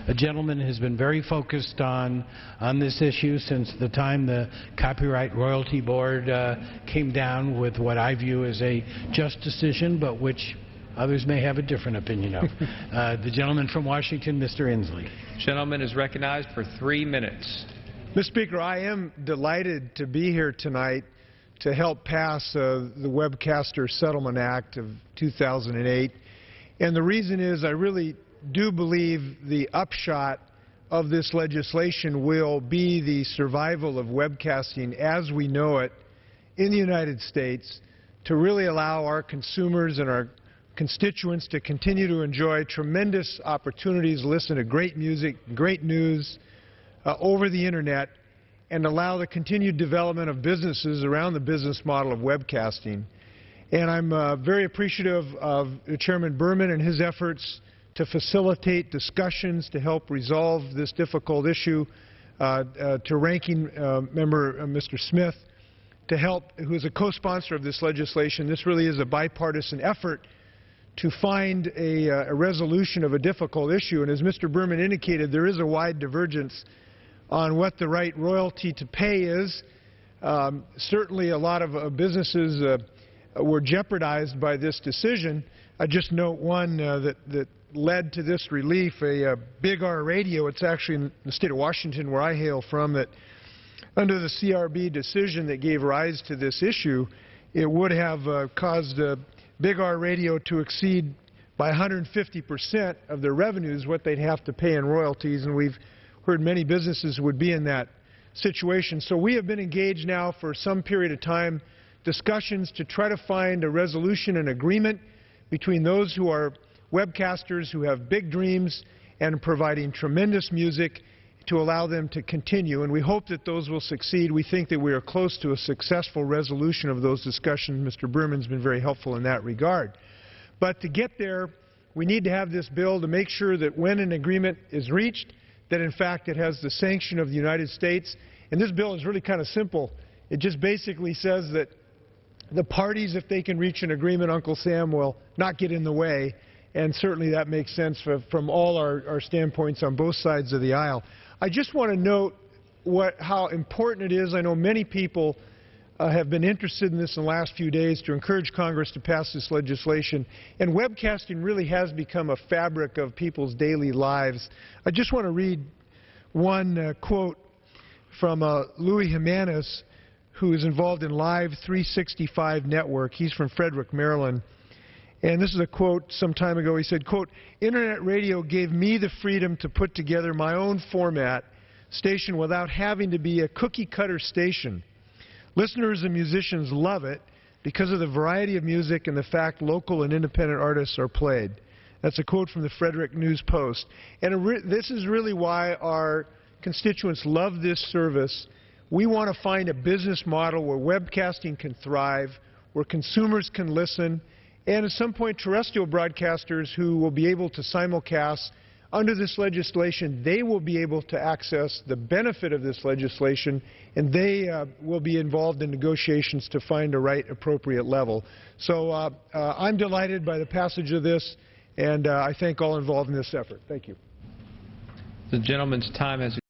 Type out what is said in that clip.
A gentleman has been very focused on this issue since the time the Copyright Royalty Board came down with what I view as a just decision, but which others may have a different opinion of. The gentleman from Washington, Mr. Inslee. Gentleman is recognized for 3 minutes. Mr. Speaker, I am delighted to be here tonight to help pass the Webcaster Settlement Act of 2008. And the reason is I really do believe the upshot of this legislation will be the survival of webcasting as we know it in the United States, to really allow our consumers and our constituents to continue to enjoy tremendous opportunities, listen to great music, great news over the Internet, and allow the continued development of businesses around the business model of webcasting. And I'm very appreciative of Chairman Berman and his efforts to facilitate discussions to help resolve this difficult issue, to Ranking Member Mr. Smith, to help, who is a co-sponsor of this legislation. This really is a bipartisan effort to find a resolution of a difficult issue. And as Mr. Berman indicated, there is a wide divergence on what the right royalty to pay is. Certainly a lot of businesses were jeopardized by this decision. I just note one that led to this relief, a Big R radio. It's actually in the state of Washington, where I hail from, that under the CRB decision that gave rise to this issue, it would have caused Big R radio to exceed by 150% of their revenues what they'd have to pay in royalties, and we've heard many businesses would be in that situation. So we have been engaged now for some period of time, discussions to try to find a resolution and agreement between those who are webcasters who have big dreams and providing tremendous music to allow them to continue. And we hope that those will succeed. We think that we are close to a successful resolution of those discussions. Mr. Berman's been very helpful in that regard. But to get there, we need to have this bill to make sure that when an agreement is reached, that in fact it has the sanction of the United States. And this bill is really kind of simple. It just basically says that the parties, if they can reach an agreement, Uncle Sam, will not get in the way. And certainly that makes sense from all our standpoints on both sides of the aisle. I just want to note how important it is. I know many people have been interested in this in the last few days to encourage Congress to pass this legislation. And webcasting really has become a fabric of people's daily lives. I just want to read one quote from Louis Jimenez, who is involved in Live 365 Network. He's from Frederick, Maryland. And this is a quote some time ago. He said, quote, "Internet radio gave me the freedom to put together my own format station without having to be a cookie-cutter station. Listeners and musicians love it because of the variety of music and the fact local and independent artists are played." That's a quote from the Frederick News Post. And this is really why our constituents love this service. We want to find a business model where webcasting can thrive, where consumers can listen, and at some point terrestrial broadcasters who will be able to simulcast under this legislation, they will be able to access the benefit of this legislation, and they will be involved in negotiations to find a right appropriate level. So I'm delighted by the passage of this, and I thank all involved in this effort. Thank you. The gentleman's time has